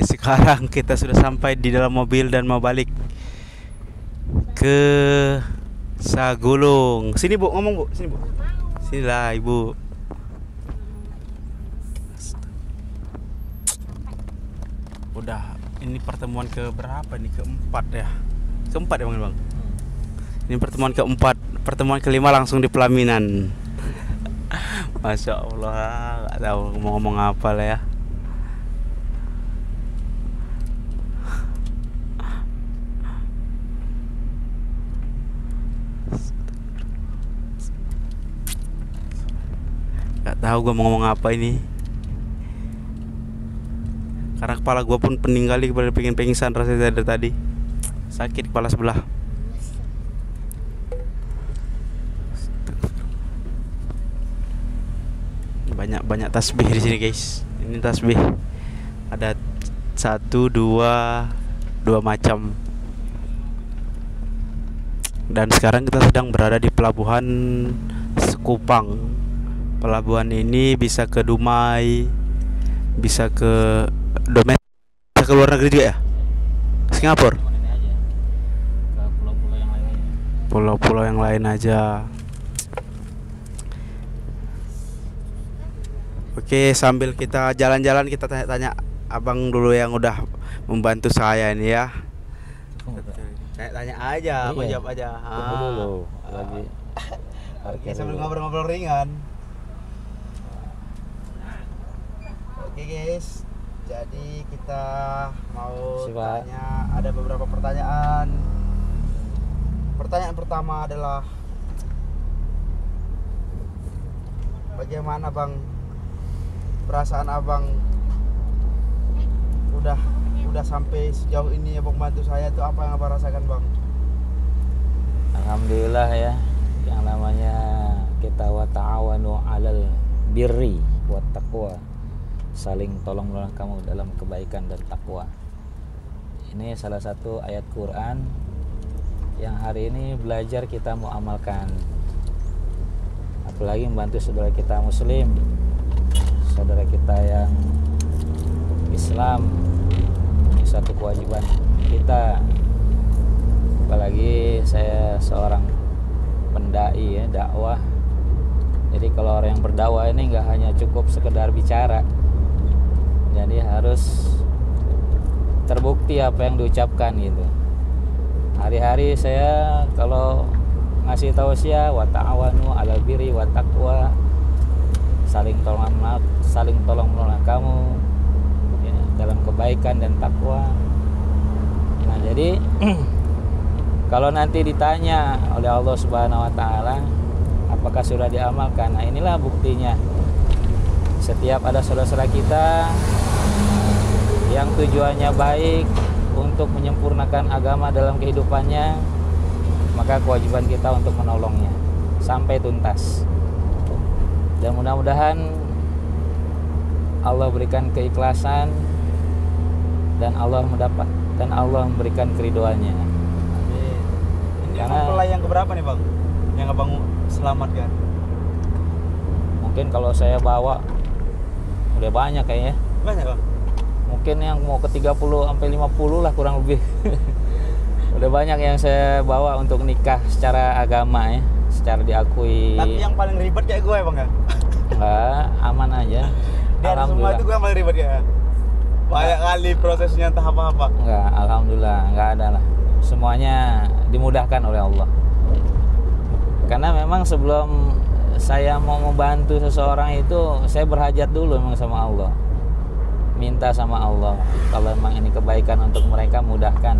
Sekarang kita sudah sampai di dalam mobil dan mau balik ke Sagulung. Sini Bu, ngomong Bu, sini Bu. Sinilah Ibu. Udah, ini pertemuan ke berapa nih? Keempat ya. Keempat ya Bang. Ini pertemuan keempat. Pertemuan kelima langsung di pelaminan. Masya Allah, gak tahu mau ngomong apa lah ya. Gak tahu gue mau ngomong apa ini. Karena kepala gue pun pening kali, pengen pingsan rasanya dari tadi. Sakit kepala sebelah. Banyak tasbih di sini guys. Ini tasbih ada 1, 2 macam. Dan sekarang kita sedang berada di pelabuhan Sekupang. Pelabuhan ini bisa ke Dumai, bisa ke domestik, bisa ke luar negeri juga ya, Singapura. Pulau-pulau yang lain aja. Oke, sambil kita jalan-jalan kita tanya-tanya abang dulu yang udah membantu saya ini ya. Tanya aja, aku jawab aja. Dulu lagi. Oke, sambil ngobrol-ngobrol ringan. Oke guys, jadi kita mau tanya, ada beberapa pertanyaan. Pertanyaan pertama adalah, bagaimana Bang perasaan Abang udah sampai sejauh ini Abang bantu saya, itu apa yang Abang rasakan Bang? Alhamdulillah ya, yang namanya kita wa ta'awanu 'alal birri wat taqwa, saling tolong menolong kamu dalam kebaikan dan takwa. Ini salah satu ayat Quran yang hari ini belajar kita mau amalkan. Apalagi membantu saudara kita muslim, saudara kita yang Islam, ini satu kewajiban kita. Apalagi saya seorang pendai ya, dakwah. Jadi kalau orang yang berdakwah ini nggak hanya cukup sekedar bicara, jadi harus terbukti apa yang diucapkan gitu. Hari-hari saya kalau ngasih tausiah, wa ta'awanu 'alal birri wat taqwa, saling tolong menolong kamu ya, dalam kebaikan dan takwa. Nah jadi kalau nanti ditanya oleh Allah Subhanahu wa taala apakah sudah diamalkan, nah inilah buktinya. Setiap ada saudara-saudara kita yang tujuannya baik untuk menyempurnakan agama dalam kehidupannya, maka kewajiban kita untuk menolongnya sampai tuntas. Dan mudah-mudahan Allah berikan keikhlasan dan Allah memberikan keridoannya. Amin. Ini Karena mempelai yang keberapa nih Bang, yang Abang selamatkan? mungkin kalau saya bawa udah banyak kayaknya. Banyak Bang? Mungkin yang mau ke 30 sampai 50 lah kurang lebih. Udah banyak yang saya bawa untuk nikah secara agama ya, secara diakui. Tapi yang paling ribet kayak gue Bang ya? Enggak, aman aja. Dari semua itu gue yang paling ribet ya? Banyak kali prosesnya entah apa-apa. Enggak, alhamdulillah enggak ada lah. Semuanya dimudahkan oleh Allah. Karena memang sebelum saya mau membantu seseorang itu, saya berhajat dulu memang sama Allah. Minta sama Allah, kalau memang ini kebaikan untuk mereka, mudahkan.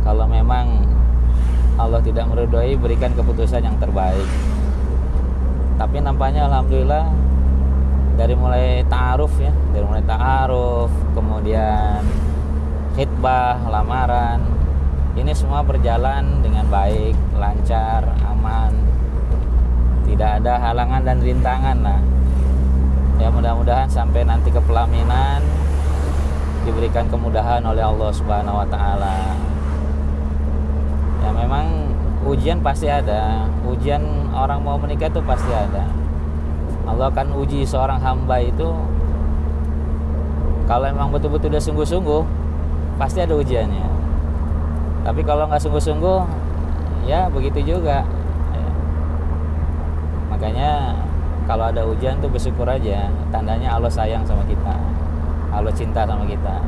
Kalau memang Allah tidak meridhoi, berikan keputusan yang terbaik. Tapi nampaknya alhamdulillah dari mulai ta'aruf ya, kemudian khitbah, lamaran, ini semua berjalan dengan baik, lancar, aman, tidak ada halangan dan rintangan lah. Ya mudah-mudahan sampai nanti ke pelaminan diberikan kemudahan oleh Allah Subhanahu wa taala. Ya memang ujian pasti ada, ujian orang mau menikah itu pasti ada. Allah akan uji seorang hamba itu Kalau emang betul-betul udah sungguh-sungguh, pasti ada ujiannya. Tapi kalau nggak sungguh-sungguh, ya begitu juga. Ya. Makanya kalau ada ujian tuh bersyukur aja. Tandanya Allah sayang sama kita, Allah cinta sama kita.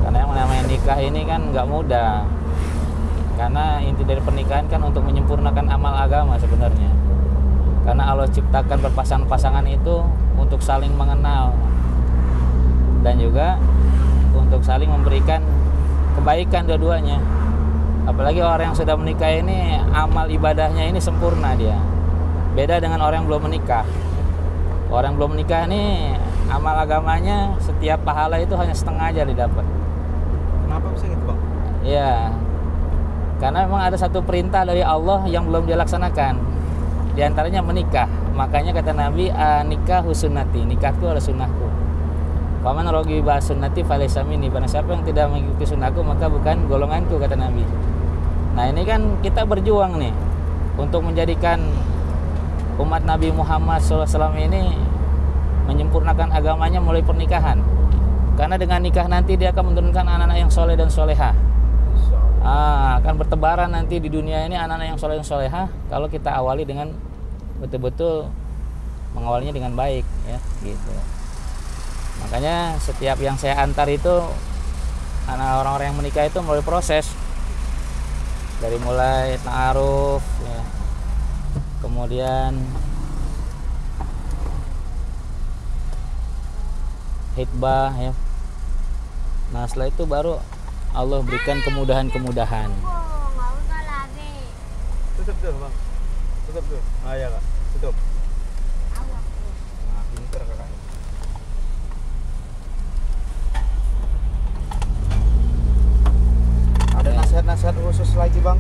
Karena yang namanya nikah ini kan nggak mudah. Karena inti dari pernikahan kan untuk menyempurnakan amal agama sebenarnya. Karena Allah ciptakan berpasangan-pasangan itu untuk saling mengenal dan juga untuk saling memberikan kebaikan dua-duanya. Apalagi orang yang sudah menikah ini amal ibadahnya ini sempurna dia. Beda dengan orang yang belum menikah. Orang yang belum menikah ini amal agamanya setiap pahala itu hanya setengah aja didapat. Kenapa bisa gitu, Bang? Iya. Karena memang ada satu perintah dari Allah yang belum dilaksanakan. Di antaranya menikah. Makanya kata Nabi, nikah sunnati, nikahku adalah sunnahku. Faman raghiba sunnati falaysa minni. Barang siapa yang tidak mengikuti sunnahku maka bukan golonganku, kata Nabi. Nah, ini kan kita berjuang nih untuk menjadikan umat Nabi Muhammad SAW ini menyempurnakan agamanya mulai pernikahan. Karena dengan nikah nanti dia akan menurunkan anak-anak yang soleh dan solehah. Akan bertebaran nanti di dunia ini anak-anak yang soleh dan solehah kalau kita awali dengan betul-betul mengawalinya dengan baik, ya gitu. Makanya setiap yang saya antar itu anak orang-orang yang menikah itu melalui proses dari mulai ta'aruf, ya, kemudian hitbah, ya. Nah setelah itu baru Allah berikan kemudahan-kemudahan. Tutup tuh, Bang. Tutup tuh. Ya, Kak. Tutup. Nah, pinter Kakak. Ada nasihat-nasihat khusus lagi, Bang?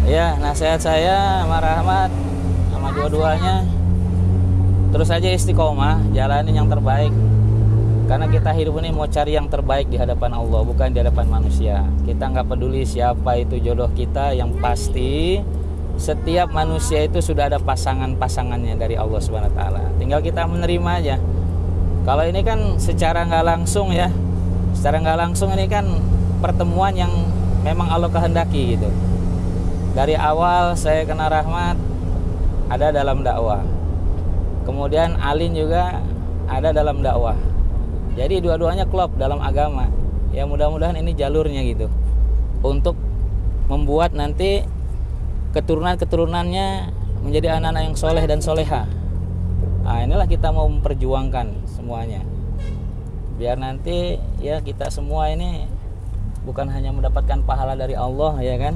Ya, nasihat saya sama Rahmat sama dua-duanya terus aja istiqomah, jalanin yang terbaik. Karena kita hidup ini mau cari yang terbaik di hadapan Allah, bukan di hadapan manusia. Kita nggak peduli siapa itu jodoh kita, yang pasti setiap manusia itu sudah ada pasangan-pasangannya dari Allah Subhanahu wa taala. Tinggal kita menerima aja. Kalau ini kan secara nggak langsung, ya. Secara nggak langsung ini kan pertemuan yang memang Allah kehendaki gitu. Dari awal saya kenal Rahmat ada dalam dakwah. Kemudian Alin juga ada dalam dakwah. Jadi dua-duanya klop dalam agama. Ya mudah-mudahan ini jalurnya gitu. Untuk membuat nanti keturunan-keturunannya menjadi anak-anak yang soleh dan soleha. Nah inilah kita mau memperjuangkan semuanya. Biar nanti ya kita semua ini bukan hanya mendapatkan pahala dari Allah, ya kan.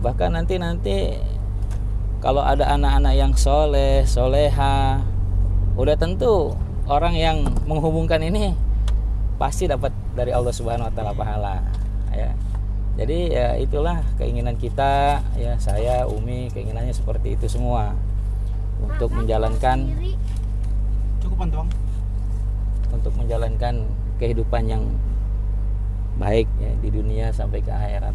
Bahkan nanti kalau ada anak-anak yang soleh, soleha, udah tentu orang yang menghubungkan ini pasti dapat dari Allah Subhanahu wa taala pahala, ya. Jadi ya itulah keinginan kita, ya saya, Umi, keinginannya seperti itu semua untuk menjalankan Bang. Untuk menjalankan kehidupan yang baik, ya, di dunia sampai ke akhirat.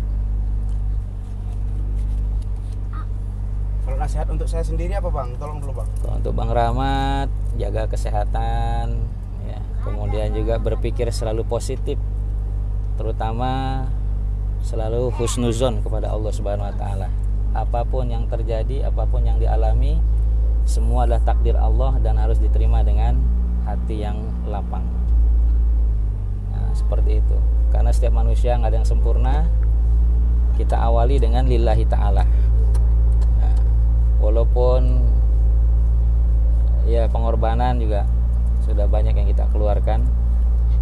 Kalau nasihat untuk saya sendiri apa, Bang? Tolong dulu, Bang. Kalau untuk Bang Rahmat, jaga kesehatan, ya. Kemudian juga berpikir selalu positif, terutama selalu husnuzon kepada Allah Subhanahu wa taala. Apapun yang terjadi, apapun yang dialami, semua adalah takdir Allah dan harus diterima dengan hati yang lapang. Nah, seperti itu. Karena setiap manusia nggak ada yang sempurna. Kita awali dengan lillahi ta'ala. Nah, walaupun ya pengorbanan juga sudah banyak yang kita keluarkan,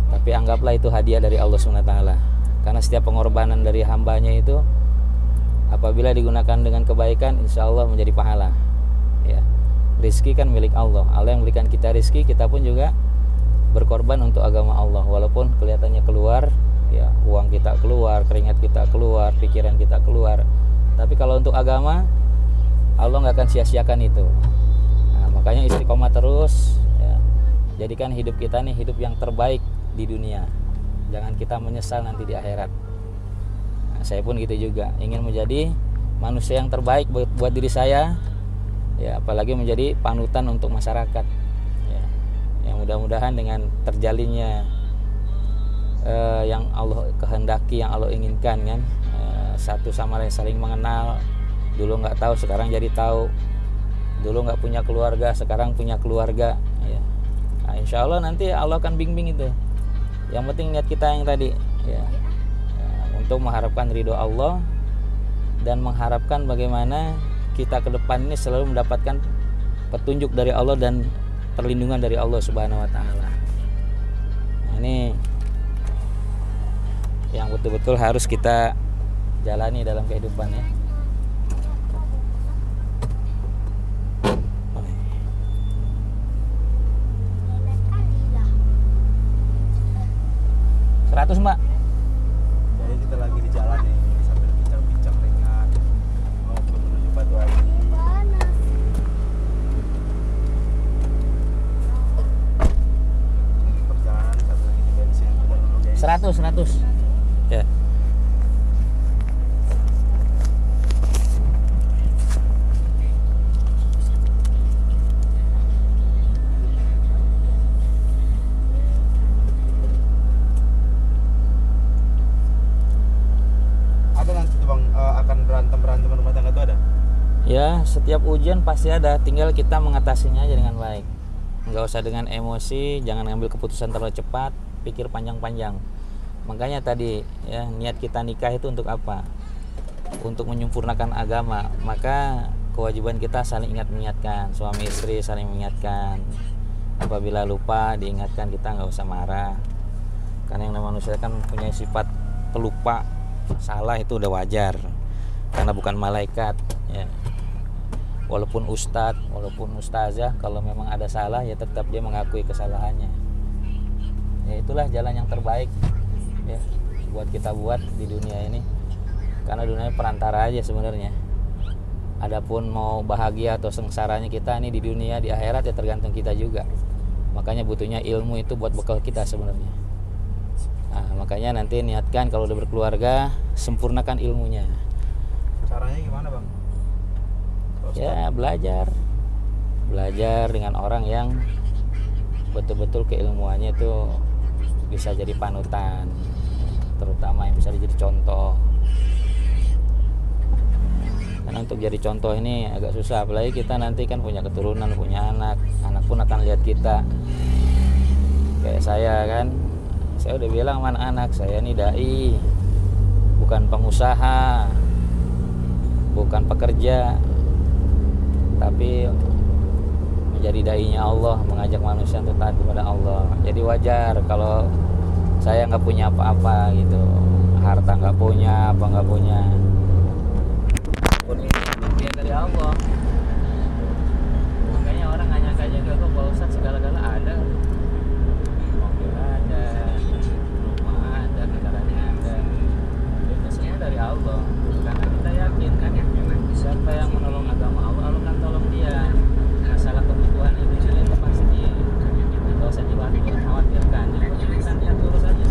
tapi anggaplah itu hadiah dari Allah Subhanahu wa taala. Karena setiap pengorbanan dari hambanya itu apabila digunakan dengan kebaikan, insya Allah menjadi pahala, ya. Rizki kan milik Allah. Allah yang berikan kita rizki, kita pun juga berkorban untuk agama Allah. Walaupun kelihatannya keluar, ya, uang kita keluar, keringat kita keluar, pikiran kita keluar, tapi kalau untuk agama, Allah nggak akan sia-siakan itu. Nah, makanya istiqomah terus, ya. Jadikan hidup kita nih hidup yang terbaik di dunia. Jangan kita menyesal nanti di akhirat. Nah, saya pun gitu juga, ingin menjadi manusia yang terbaik buat diri saya, ya, apalagi menjadi panutan untuk masyarakat, ya. Yang mudah-mudahan dengan terjalinnya yang Allah kehendaki, yang Allah inginkan kan, satu sama lain saling mengenal. Dulu nggak tahu, sekarang jadi tahu. Dulu nggak punya keluarga, sekarang punya keluarga ya. Nah, insya Allah nanti Allah akan bimbing itu. Yang penting niat kita yang tadi ya, untuk mengharapkan ridho Allah dan mengharapkan bagaimana kita ke depan ini selalu mendapatkan petunjuk dari Allah dan perlindungan dari Allah Subhanahu wa taala. Nah, ini yang betul-betul harus kita jalani dalam kehidupan ya. Seratus Mbak. Jadi kita lagi di jalan nih sambil bincang-bincang ringan mau menuju Batu Aji. Perjalanan satu lagi di bensin benar dulu guys. 100 ya. Ada nanti tuh Bang akan berantem rumah tangga tuh ada? Ya, setiap ujian pasti ada, tinggal kita mengatasinya aja dengan baik. Nggak usah dengan emosi, jangan ngambil keputusan terlalu cepat, pikir panjang-panjang. Makanya tadi ya, niat kita nikah itu untuk apa? Untuk menyempurnakan agama. Maka kewajiban kita saling ingat-mengingatkan, suami istri saling mengingatkan. Apabila lupa diingatkan, kita nggak usah marah. Karena yang namanya manusia kan punya sifat pelupa, salah itu udah wajar. Karena bukan malaikat ya. Walaupun ustadz, walaupun ustazah, kalau memang ada salah ya tetap dia mengakui kesalahannya. Ya itulah jalan yang terbaik ya buat kita buat di dunia ini, karena dunia perantara aja sebenarnya. Adapun mau bahagia atau sengsaranya kita nih di dunia, di akhirat ya tergantung kita juga. Makanya butuhnya ilmu itu buat bekal kita sebenarnya. Nah, makanya nanti niatkan kalau udah berkeluarga, sempurnakan ilmunya. Caranya gimana Bang? Ya belajar dengan orang yang betul-betul keilmuannya itu bisa jadi panutan, terutama yang bisa jadi contoh. Karena untuk jadi contoh ini agak susah, apalagi kita nanti kan punya keturunan, punya anak pun akan lihat kita. Kayak saya kan, saya udah bilang sama anak saya ini dai, bukan pengusaha, bukan pekerja, tapi menjadi dai-nya Allah, mengajak manusia untuk taat kepada Allah. Jadi wajar kalau saya nggak punya apa-apa gitu, harta nggak punya, apa nggak punya, pun ini bagian dari Allah. Makanya orang nggak nyangka aja kok Pak Ustadz segala-gala ada, mobil ada, rumah ada, kendaraan ada, itu semua dari Allah. Karena kita yakin kan, siapa yang menolong agama Allah, Allah kan tolong dia. Masalah kebutuhan itu pasti nggak usah dikhawatirkan, yang penting dia terus aja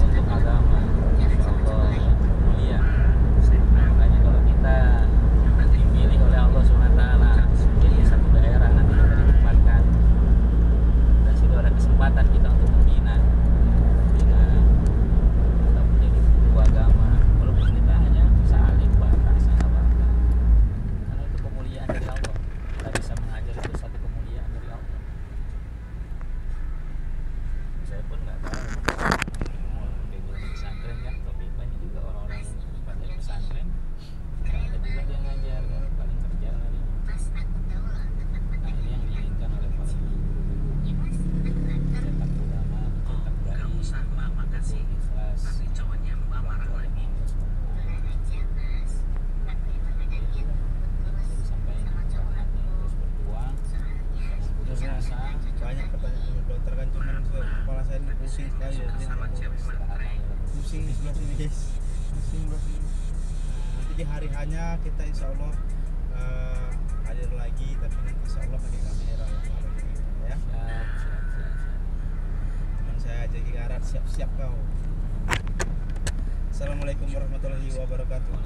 untuk agama, insya Allah mulia. Makanya kalau kita dipilih oleh Allah SWT jadi satu daerah, nanti kita ditempatkan dan situ ada kesempatan kita untuk membina atau menjadi guru agama, walaupun kita hanya bisa alim bahkan saya bahkan, karena itu kemuliaan dari Allah. Kita bisa mengajar itu satu kemuliaan dari Allah. Saya pun nggak tahu kayak guru pesantren kan, tapi banyak juga orang-orang pada pesantren ada juga dia ngajar kan, paling kerja lari. Nah ini yang diinginkan oleh para guru, mencetak ulama, mencetak dai, makasih ikhlas, tapi cowoknya melamar lagi. Jadi sampai terus berjuang, putus asa, Banyak pertanyaan dokter kan, cuman kepala saya ini pusing sekali ya. Pusing di sebelah sini guys, pusing sebelah sini. Nanti di hari hanya kita insya Allah hadir lagi, tapi nanti insya Allah pakai kamera yang baru ini ya. Teman saya Jaki Garat, siap-siap kau. Assalamualaikum warahmatullahi wabarakatuh.